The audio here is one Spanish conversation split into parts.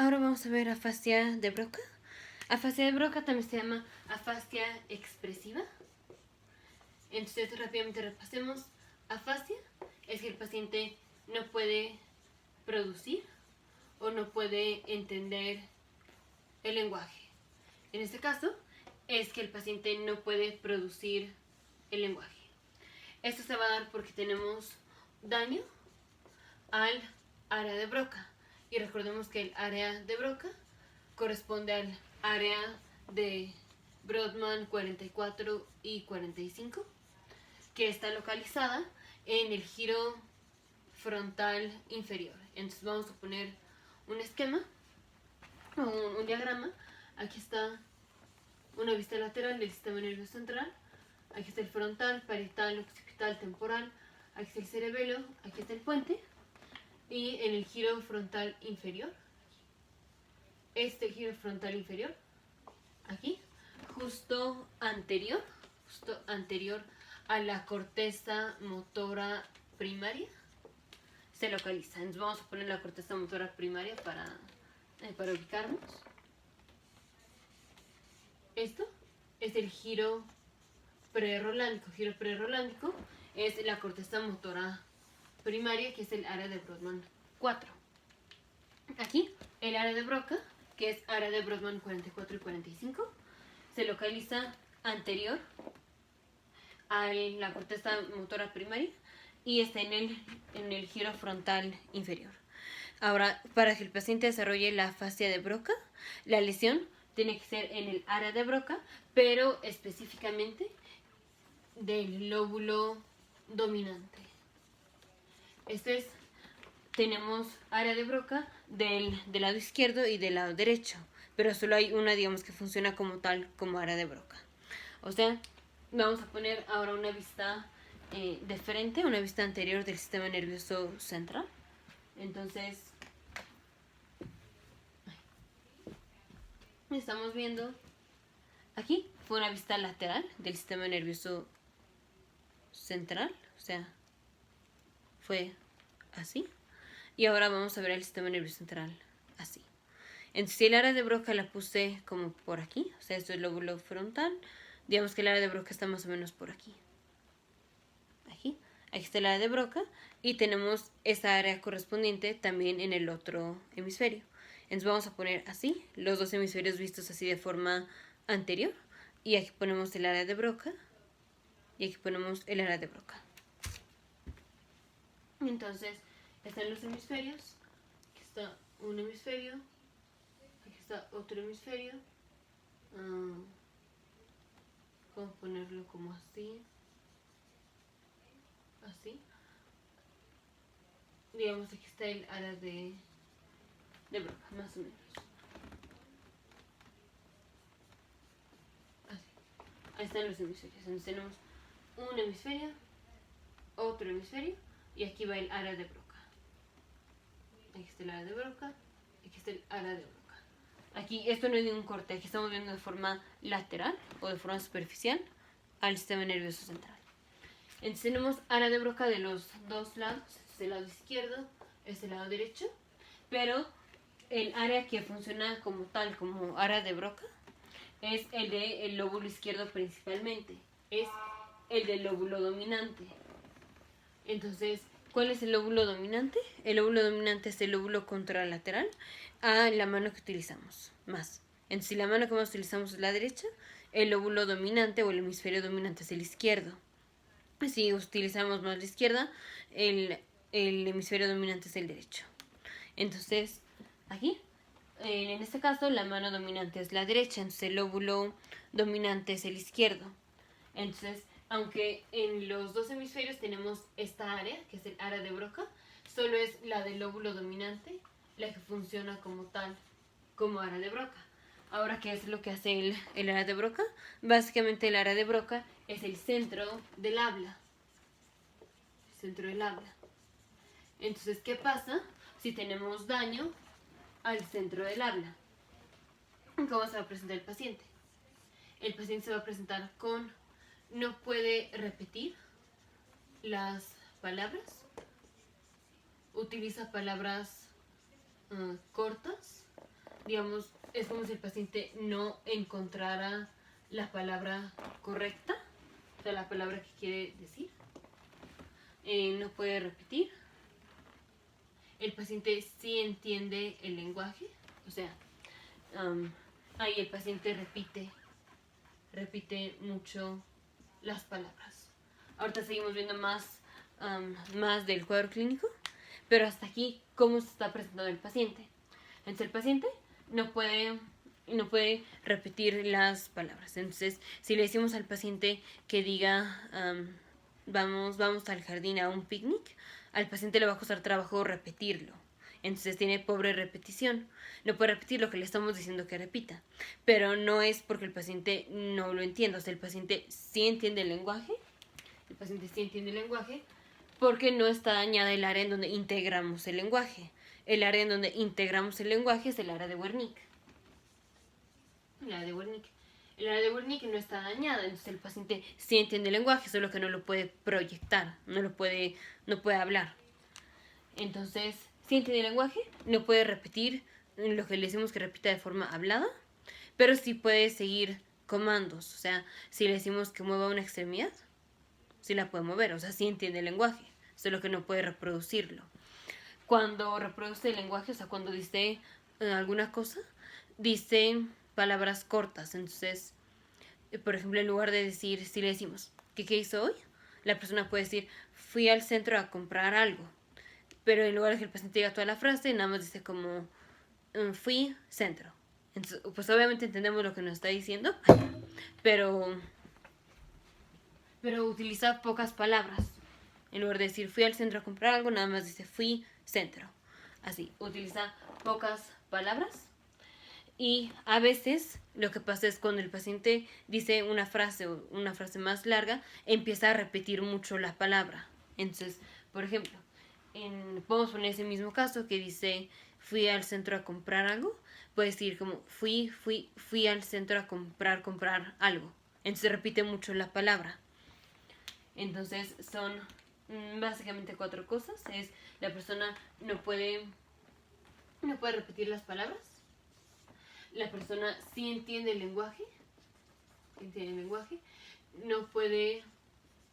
ahora vamos a ver afasia de Broca. Afasia de Broca también se llama afasia expresiva. Entonces rápidamente repasemos. Afasia es que el paciente no puede producir o no puede entender el lenguaje. En este caso es que el paciente no puede producir el lenguaje. Esto se va a dar porque tenemos daño al área de Broca. Y recordemos que el área de Broca corresponde al área de Brodmann 44 y 45, que está localizada en el giro frontal inferior. Entonces vamos a poner un esquema, un diagrama. Aquí está una vista lateral del sistema nervioso central. Aquí está el frontal, parietal, occipital, temporal. Aquí está el cerebelo, aquí está el puente. Y en el giro frontal inferior, este giro frontal inferior, aquí, justo anterior a la corteza motora primaria, se localiza. Entonces vamos a poner la corteza motora primaria para ubicarnos. Esto es el giro prerolándico. Giro prerolándico es la corteza motora primaria, que es el área de Brodmann 4. Aquí, el área de Broca, que es área de Brodmann 44 y 45, se localiza anterior a la corteza motora primaria y está en el giro frontal inferior. Ahora, para que el paciente desarrolle la afasia de Broca, la lesión tiene que ser en el área de Broca, pero específicamente del lóbulo dominante. Tenemos área de Broca del lado izquierdo y del lado derecho, pero solo hay una, digamos, que funciona como tal, como área de Broca. O sea, vamos a poner ahora una vista de frente, una vista anterior del sistema nervioso central. Entonces, estamos viendo aquí, fue una vista lateral del sistema nervioso central, o sea, fue así. Y ahora vamos a ver el sistema nervioso central así. Entonces, si el área de Broca la puse como por aquí, o sea, esto es el lóbulo frontal, digamos que el área de Broca está más o menos por aquí. Aquí está el área de Broca y tenemos esa área correspondiente también en el otro hemisferio. Entonces vamos a poner así, los dos hemisferios vistos así de forma anterior. Y aquí ponemos el área de Broca y aquí ponemos el área de Broca. Entonces, están los hemisferios. Aquí está un hemisferio. Aquí está otro hemisferio. Vamos a ponerlo como así. Así. Digamos, aquí está el área de Broca, más o menos. Así. Ahí están los hemisferios. Entonces tenemos un hemisferio, otro hemisferio, y aquí va el área de Broca. Aquí está el área de Broca, aquí está el área de Broca. Aquí esto no es ningún corte, aquí estamos viendo de forma lateral o de forma superficial al sistema nervioso central. Entonces tenemos área de Broca de los dos lados, este es el lado izquierdo, este es el lado derecho, pero el área que funciona como tal, como área de Broca, es el del lóbulo izquierdo principalmente, es el del lóbulo dominante. Entonces, ¿cuál es el lóbulo dominante? El lóbulo dominante es el lóbulo contralateral a la mano que utilizamos, más. Entonces, si la mano que más utilizamos es la derecha, el lóbulo dominante o el hemisferio dominante es el izquierdo. Si utilizamos más la izquierda, el hemisferio dominante es el derecho. Entonces, aquí, en este caso, la mano dominante es la derecha, entonces el lóbulo dominante es el izquierdo. Entonces, aunque en los dos hemisferios tenemos esta área, que es el área de Broca, solo es la del lóbulo dominante la que funciona como tal, como área de Broca. Ahora, ¿qué es lo que hace el área de Broca? Básicamente el área de Broca es el centro del habla. El centro del habla. Entonces, ¿qué pasa si tenemos daño al centro del habla? ¿Cómo se va a presentar el paciente? El paciente se va a presentar con... no puede repetir las palabras, utiliza palabras cortas, digamos, es como si el paciente no encontrara la palabra correcta, o sea, la palabra que quiere decir. No puede repetir. El paciente sí entiende el lenguaje, o sea, ahí el paciente repite mucho las palabras. Ahorita seguimos viendo más del cuadro clínico, pero hasta aquí cómo se está presentando el paciente. Entonces el paciente no puede repetir las palabras. Entonces, si le decimos al paciente que diga vamos al jardín a un picnic, al paciente le va a costar trabajo repetirlo. Entonces tiene pobre repetición. No puede repetir lo que le estamos diciendo que repita. Pero no es porque el paciente no lo entienda. O sea, el paciente sí entiende el lenguaje. El paciente sí entiende el lenguaje porque no está dañada el área en donde integramos el lenguaje. El área en donde integramos el lenguaje es el área de Wernicke. El área de Wernicke no está dañada, entonces el paciente sí entiende el lenguaje, solo que no lo puede proyectar, no puede hablar. Entonces, sí entiende el lenguaje, no puede repetir lo que le decimos que repita de forma hablada, pero sí puede seguir comandos. O sea, si le decimos que mueva una extremidad, sí la puede mover, o sea, sí entiende el lenguaje, solo que no puede reproducirlo. Cuando reproduce el lenguaje, o sea, cuando dice alguna cosa, dice palabras cortas. Entonces, por ejemplo, en lugar de decir, si le decimos, ¿qué hizo hoy? La persona puede decir, fui al centro a comprar algo. Pero en lugar de que el paciente diga toda la frase, nada más dice como, fui centro. Entonces, pues obviamente entendemos lo que nos está diciendo, pero utiliza pocas palabras. En lugar de decir, fui al centro a comprar algo, nada más dice, fui centro. Así, utiliza pocas palabras. Y a veces lo que pasa es cuando el paciente dice una frase más larga, empieza a repetir mucho la palabra. Entonces, por ejemplo, podemos poner ese mismo caso que dice fui al centro a comprar algo. Puede decir como fui al centro a comprar algo. Entonces repite mucho la palabra. Entonces son básicamente 4 cosas. Es la persona no puede repetir las palabras. La persona sí entiende el lenguaje. No puede,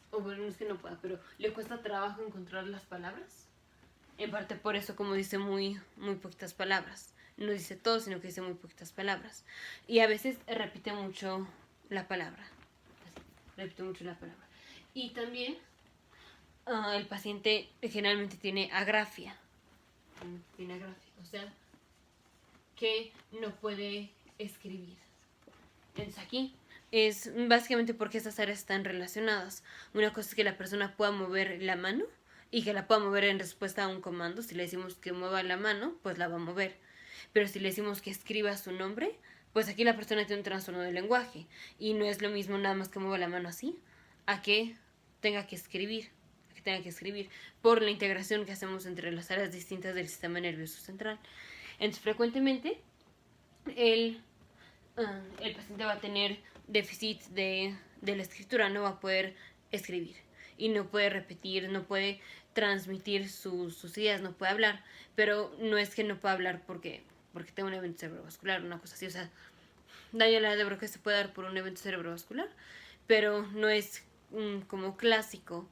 o bueno, no es que no pueda, pero le cuesta trabajo encontrar las palabras. En parte por eso, como dice muy poquitas palabras. No dice todo, sino que dice muy poquitas palabras. Y a veces repite mucho la palabra. Y también el paciente generalmente tiene agrafia. O sea, que no puede escribir. Entonces aquí es básicamente porque estas áreas están relacionadas. Una cosa es que la persona pueda mover la mano y que la pueda mover en respuesta a un comando. Si le decimos que mueva la mano, pues la va a mover. Pero si le decimos que escriba su nombre, pues aquí la persona tiene un trastorno del lenguaje. Y no es lo mismo nada más que mueva la mano así, a que tenga que escribir. Por la integración que hacemos entre las áreas distintas del sistema nervioso central. Entonces, frecuentemente, el paciente va a tener déficit de la escritura, no va a poder escribir y no puede repetir, no puede transmitir sus ideas, no puede hablar, pero no es que no pueda hablar porque tenga un evento cerebrovascular, una cosa así. O sea, daño a la de Broca se puede dar por un evento cerebrovascular, pero no es como clásico.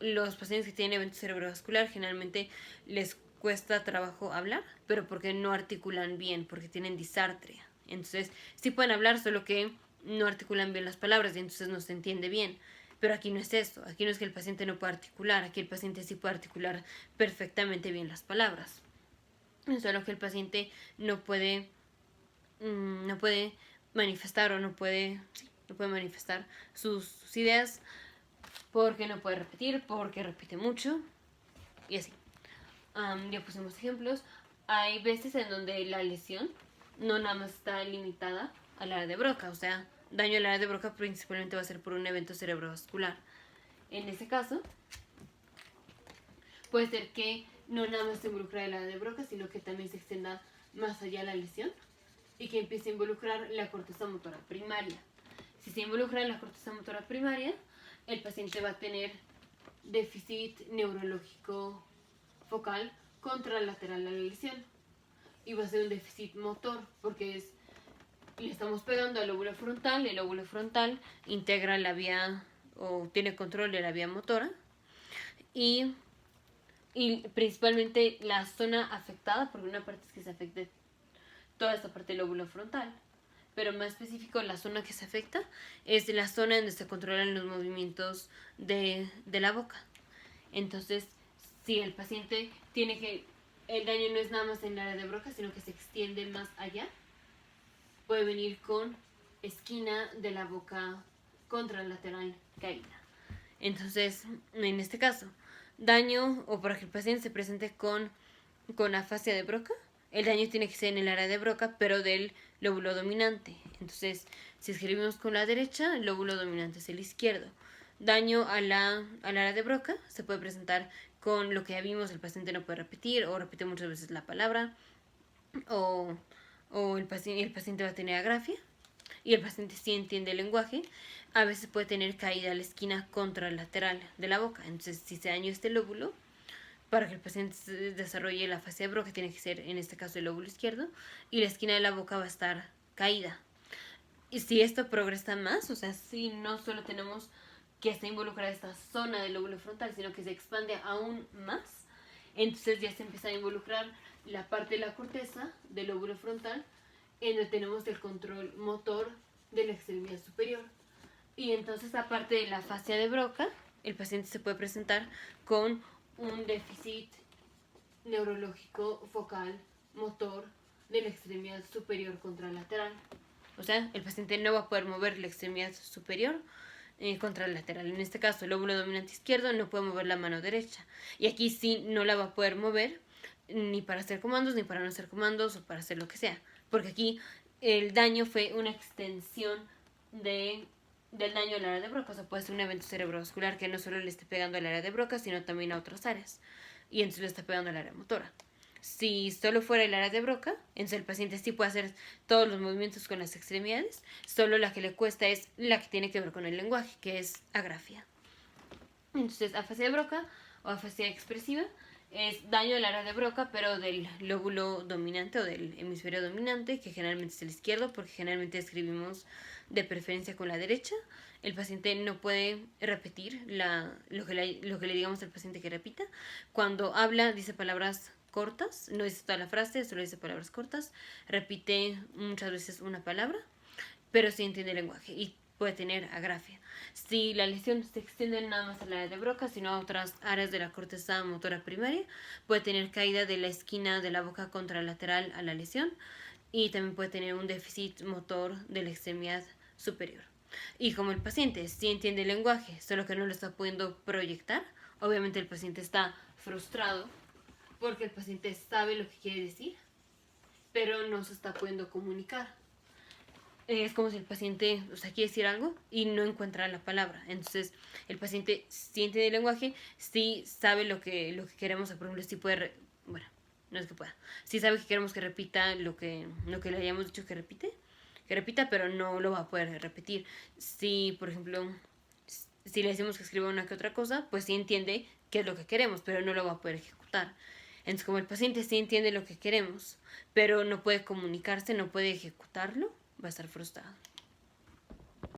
Los pacientes que tienen evento cerebrovascular generalmente les cuesta trabajo hablar, pero porque no articulan bien, porque tienen disartria. Entonces, sí pueden hablar, solo que no articulan bien las palabras y entonces no se entiende bien. Pero aquí no es eso, aquí no es que el paciente no pueda articular, aquí el paciente sí puede articular perfectamente bien las palabras. Solo que el paciente no puede manifestar o no puede manifestar sus ideas porque no puede repetir, porque repite mucho y así. Ya pusimos ejemplos. Hay veces en donde la lesión no nada más está limitada al área de Broca, o sea, daño al área de Broca principalmente va a ser por un evento cerebrovascular. En ese caso, puede ser que no nada más se involucra el área de Broca, sino que también se extienda más allá la lesión y que empiece a involucrar la corteza motora primaria. Si se involucra en la corteza motora primaria, el paciente va a tener déficit neurológico focal contralateral a la lesión. y va a ser un déficit motor, porque le estamos pegando al lóbulo frontal, el lóbulo frontal integra la vía o tiene control de la vía motora y principalmente la zona afectada, porque una parte es que se afecte toda esta parte del lóbulo frontal, pero más específico la zona que se afecta es la zona donde se controlan los movimientos de la boca. Entonces, si el paciente tiene que, el daño no es nada más en el área de Broca, sino que se extiende más allá, puede venir con esquina de la boca contralateral caída. Entonces, en este caso, daño o para que el paciente se presente con afasia de Broca, el daño tiene que ser en el área de Broca, pero del lóbulo dominante. Entonces, si escribimos con la derecha, el lóbulo dominante es el izquierdo. Daño al área de Broca se puede presentar con lo que ya vimos, el paciente no puede repetir o repite muchas veces la palabra, o el paciente va a tener agrafia y el paciente sí entiende el lenguaje. A veces puede tener caída a la esquina contralateral de la boca. Entonces, si se dañó este lóbulo, para que el paciente desarrolle la afasia de Broca, tiene que ser, en este caso, el lóbulo izquierdo, y la esquina de la boca va a estar caída. Y si esto progresa más, o sea, si no solo tenemos que está involucrada esta zona del lóbulo frontal, sino que se expande aún más, entonces ya se empieza a involucrar la parte de la corteza del lóbulo frontal, en donde tenemos el control motor de la extremidad superior. Y entonces, aparte de la afasia de Broca, el paciente se puede presentar con un déficit neurológico focal motor de la extremidad superior contralateral. O sea, el paciente no va a poder mover la extremidad superior contralateral. En este caso, el lóbulo dominante izquierdo no puede mover la mano derecha. Y aquí sí no la va a poder mover ni para hacer comandos, ni para no hacer comandos o para hacer lo que sea. Porque aquí el daño fue una extensión del daño al área de Broca. O sea, puede ser un evento cerebrovascular que no solo le esté pegando al área de Broca, sino también a otras áreas. Y entonces le está pegando al área motora. Si solo fuera el área de Broca, entonces el paciente sí puede hacer todos los movimientos con las extremidades, solo la que le cuesta es la que tiene que ver con el lenguaje, que es agrafia. Entonces, afasia de Broca o afasia expresiva es daño del área de Broca, pero del lóbulo dominante o del hemisferio dominante, que generalmente es el izquierdo, porque generalmente escribimos de preferencia con la derecha. El paciente no puede repetir lo que le digamos al paciente que repita. Cuando habla, dice palabras cortas, no dice toda la frase, solo dice palabras cortas, repite muchas veces una palabra, pero sí entiende el lenguaje y puede tener agrafia. Si la lesión se extiende nada más al área de Broca, sino a otras áreas de la corteza motora primaria, puede tener caída de la esquina de la boca contralateral a la lesión y también puede tener un déficit motor de la extremidad superior. Y como el paciente sí entiende el lenguaje, solo que no lo está pudiendo proyectar, obviamente el paciente está frustrado porque el paciente sabe lo que quiere decir, pero no se está pudiendo comunicar. Es como si el paciente, o sea, quiere decir algo y no encuentra la palabra. Entonces, el paciente sí entiende el lenguaje, sí sabe lo que queremos, por ejemplo, sí puede, bueno, no es que pueda, sí sabe que queremos que repita lo que le hayamos dicho que repita, pero no lo va a poder repetir. Si, por ejemplo, si le decimos que escriba una que otra cosa, pues sí entiende qué es lo que queremos, pero no lo va a poder ejecutar. Entonces, como el paciente sí entiende lo que queremos, pero no puede comunicarse, no puede ejecutarlo, va a estar frustrado.